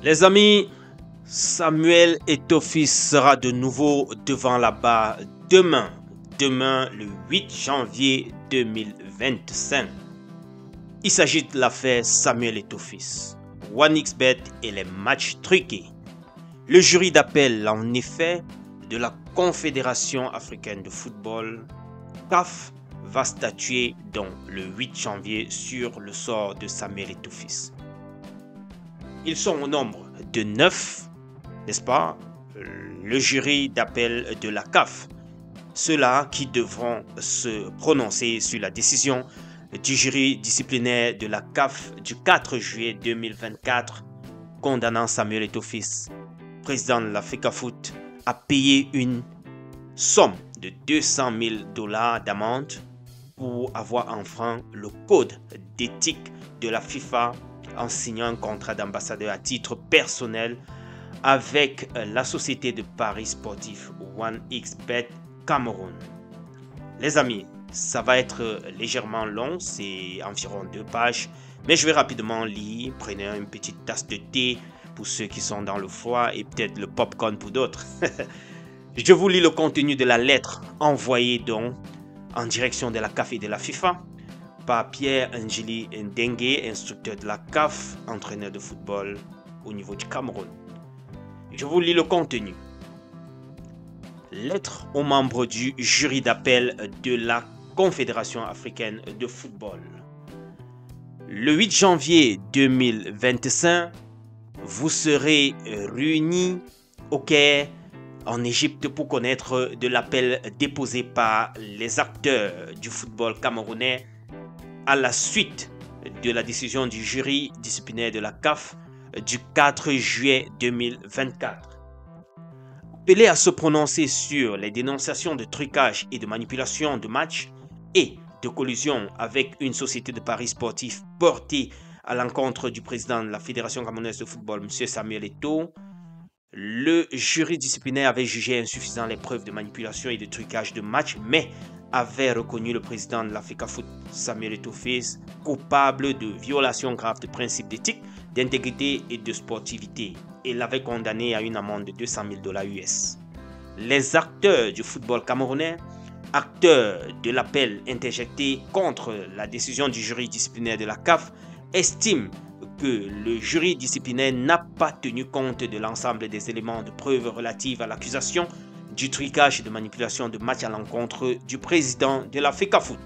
Les amis, Samuel Eto'o sera de nouveau devant la barre demain le 8 janvier 2025. Il s'agit de l'affaire Samuel Eto'o, 1xBet et les matchs truqués. Le jury d'appel, en effet, de la Confédération africaine de football, CAF, va statuer donc le 8 janvier sur le sort de Samuel Eto'o. Ils sont au nombre de 9, n'est-ce pas, le jury d'appel de la CAF. Ceux-là qui devront se prononcer sur la décision du jury disciplinaire de la CAF du 4 juillet 2024 condamnant Samuel Eto'o, président de la FECAFOOT, à payer une somme de $200,000 d'amende pour avoir enfreint le code d'éthique de la FIFA en signant un contrat d'ambassadeur à titre personnel avec la société de paris sportif 1xBet Cameroun. Les amis, ça va être légèrement long, c'est environ 2 pages, mais je vais rapidement lire. Prenez une petite tasse de thé pour ceux qui sont dans le froid et peut-être le popcorn pour d'autres. Je vous lis le contenu de la lettre envoyée donc en direction de la CAF et de la FIFA par Pierre Ngili Ndengue, instructeur de la CAF, entraîneur de football au niveau du Cameroun. Je vous lis le contenu. Lettre aux membres du jury d'appel de la Confédération africaine de football. Le 8 janvier 2025, vous serez réunis au Caire, en Égypte, pour connaître de l'appel déposé par les acteurs du football camerounais à la suite de la décision du jury disciplinaire de la CAF du 4 juillet 2024. Appelé à se prononcer sur les dénonciations de trucage et de manipulation de matchs et de collusion avec une société de paris sportifs portée à l'encontre du président de la Fédération camerounaise de football, M. Samuel Eto'o, le jury disciplinaire avait jugé insuffisant les preuves de manipulation et de trucage de matchs, mais avait reconnu le président de la FECAFOOT, Samuel Eto'o, coupable de violation grave de principes d'éthique, d'intégrité et de sportivité, et l'avait condamné à une amende de $200,000 US. Les acteurs du football camerounais, acteurs de l'appel interjecté contre la décision du jury disciplinaire de la CAF, estiment que le jury disciplinaire n'a pas tenu compte de l'ensemble des éléments de preuve relatifs à l'accusation du trucage et de manipulation de matchs à l'encontre du président de la FECAFOOT.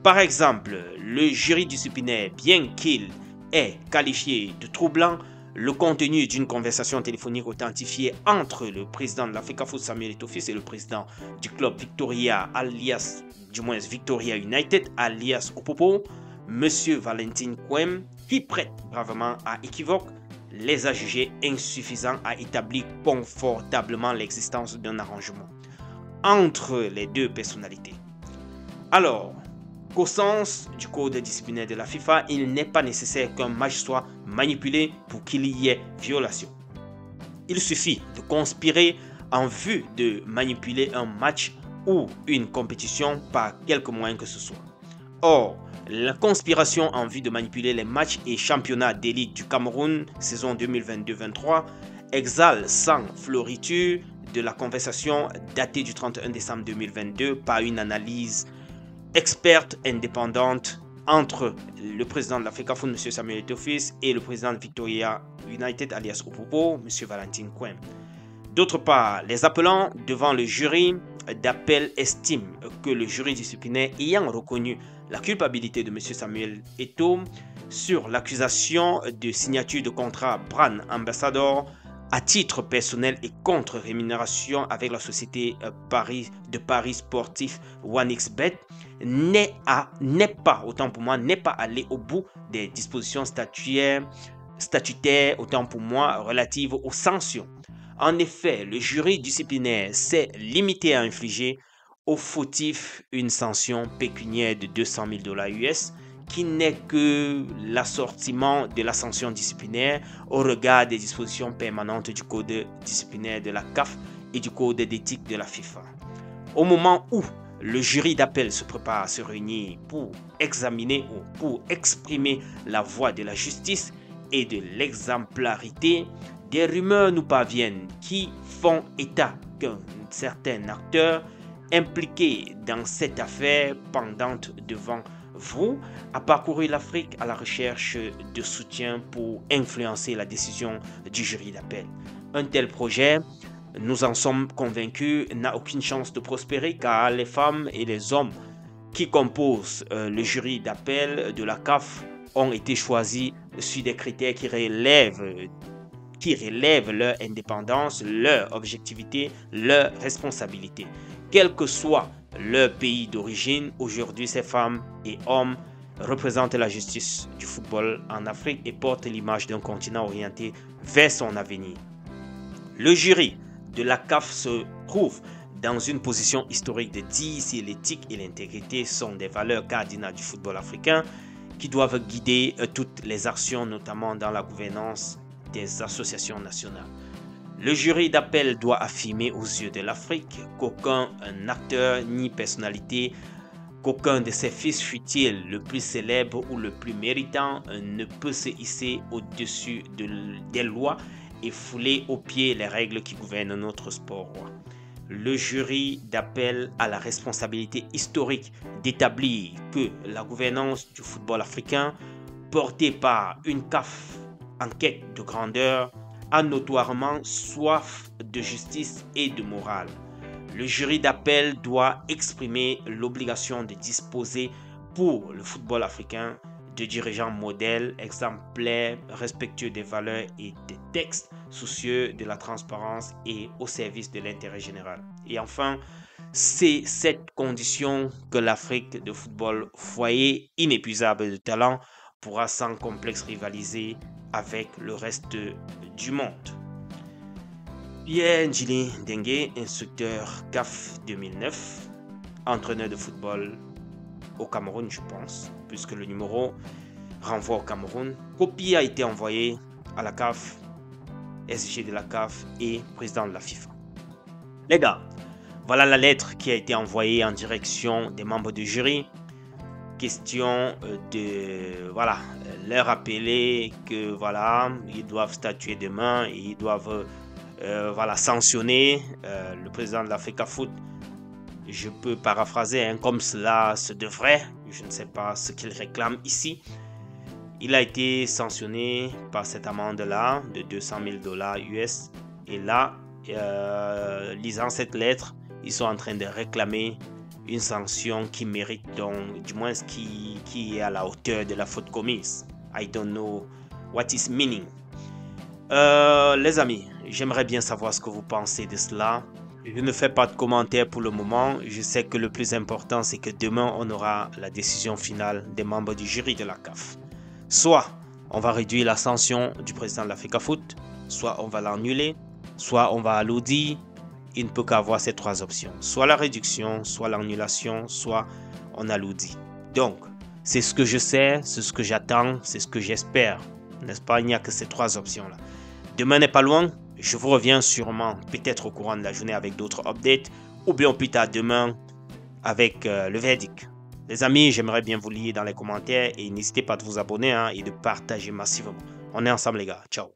Par exemple, le jury disciplinaire, bien qu'il ait qualifié de troublant le contenu d'une conversation téléphonique authentifiée entre le président de la FECAFOOT, Samuel Eto'o, et le président du club Victoria United, alias Opopo, Monsieur Valentin Kwem, qui prête bravement à équivoque, les a jugés insuffisants à établir confortablement l'existence d'un arrangement entre les deux personnalités. Alors, qu'au sens du code disciplinaire de la FIFA, il n'est pas nécessaire qu'un match soit manipulé pour qu'il y ait violation. Il suffit de conspirer en vue de manipuler un match ou une compétition par quelque moyen que ce soit. Or, la conspiration en vue de manipuler les matchs et championnats d'élite du Cameroun, saison 2022-23, exhale sans floriture de la conversation datée du 31 décembre 2022 par une analyse experte indépendante entre le président de la FECAFOOT, M. Samuel Eto'o, et le président de Victoria United, alias Opopo, M. Valentin Kwem. D'autre part, les appelants devant le jury d'appel estiment que le jury disciplinaire ayant reconnu la culpabilité de M. Samuel Eto'o sur l'accusation de signature de contrat Brand Ambassador à titre personnel et contre rémunération avec la société de paris sportif 1xBet n'est pas, autant pour moi, n'est pas allé au bout des dispositions statutaires, autant pour moi, relatives aux sanctions. En effet, le jury disciplinaire s'est limité à infliger au fautif une sanction pécuniaire de $200,000 US qui n'est que l'assortiment de la sanction disciplinaire au regard des dispositions permanentes du code disciplinaire de la CAF et du code d'éthique de la FIFA. Au moment où le jury d'appel se prépare à se réunir pour examiner ou pour exprimer la voix de la justice, et de l'exemplarité, des rumeurs nous parviennent qui font état qu'un certain acteur impliqué dans cette affaire pendante devant vous a parcouru l'Afrique à la recherche de soutien pour influencer la décision du jury d'appel. Un tel projet, nous en sommes convaincus, n'a aucune chance de prospérer car les femmes et les hommes qui composent le jury d'appel de la CAF ont été choisis sur des critères qui relèvent leur indépendance, leur objectivité, leur responsabilité. Quel que soit leur pays d'origine, aujourd'hui ces femmes et hommes représentent la justice du football en Afrique et portent l'image d'un continent orienté vers son avenir. Le jury de la CAF se trouve dans une position historique de dire si l'éthique et l'intégrité sont des valeurs cardinales du football africain qui doivent guider toutes les actions, notamment dans la gouvernance des associations nationales. Le jury d'appel doit affirmer aux yeux de l'Afrique qu'aucun acteur ni personnalité, qu'aucun de ses fils fut-il le plus célèbre ou le plus méritant, ne peut se hisser au-dessus des lois et fouler aux pieds les règles qui gouvernent notre sport. Le jury d'appel a la responsabilité historique d'établir que la gouvernance du football africain, portée par une CAF en quête de grandeur, a notoirement soif de justice et de morale. Le jury d'appel doit exprimer l'obligation de disposer pour le football africain de dirigeants modèles, exemplaires, respectueux des valeurs et des textes, soucieux de la transparence et au service de l'intérêt général. Et enfin, c'est cette condition que l'Afrique de football, foyer inépuisable de talent, pourra sans complexe rivaliser avec le reste du monde. Pierre Ndjili Dengue, instructeur CAF 2009, entraîneur de football au Cameroun, je pense, puisque le numéro renvoie au Cameroun. Copie a été envoyée à la CAF, SG de la CAF et président de la FIFA. Les gars, voilà la lettre qui a été envoyée en direction des membres du jury. Question de leur rappeler que ils doivent statuer demain et ils doivent sanctionner le président de l'Africa Foot. Je peux paraphraser comme cela se devrait. Je ne sais pas ce qu'il réclame ici. Il a été sanctionné par cette amende-là de 200 000 $ US. Et là, lisant cette lettre, ils sont en train de réclamer une sanction qui mérite donc, du moins qui est à la hauteur de la faute commise. I don't know what is meaning. Les amis, j'aimerais bien savoir ce que vous pensez de cela. Je ne fais pas de commentaires pour le moment. Je sais que le plus important, c'est que demain, on aura la décision finale des membres du jury de la CAF. Soit on va réduire la sanction du président de l'Africa Foot, soit on va l'annuler, soit on va alourdir. Il ne peut qu'avoir ces trois options. Soit la réduction, soit l'annulation, soit on alourdit. Donc, c'est ce que je sais, c'est ce que j'attends, c'est ce que j'espère. N'est-ce pas? Il n'y a que ces trois options-là. Demain n'est pas loin. Je vous reviens sûrement, peut-être au courant de la journée avec d'autres updates. Ou bien plus tard demain avec le verdict. Les amis, j'aimerais bien vous lire dans les commentaires. Et n'hésitez pas à vous abonner et de partager massivement. On est ensemble les gars. Ciao.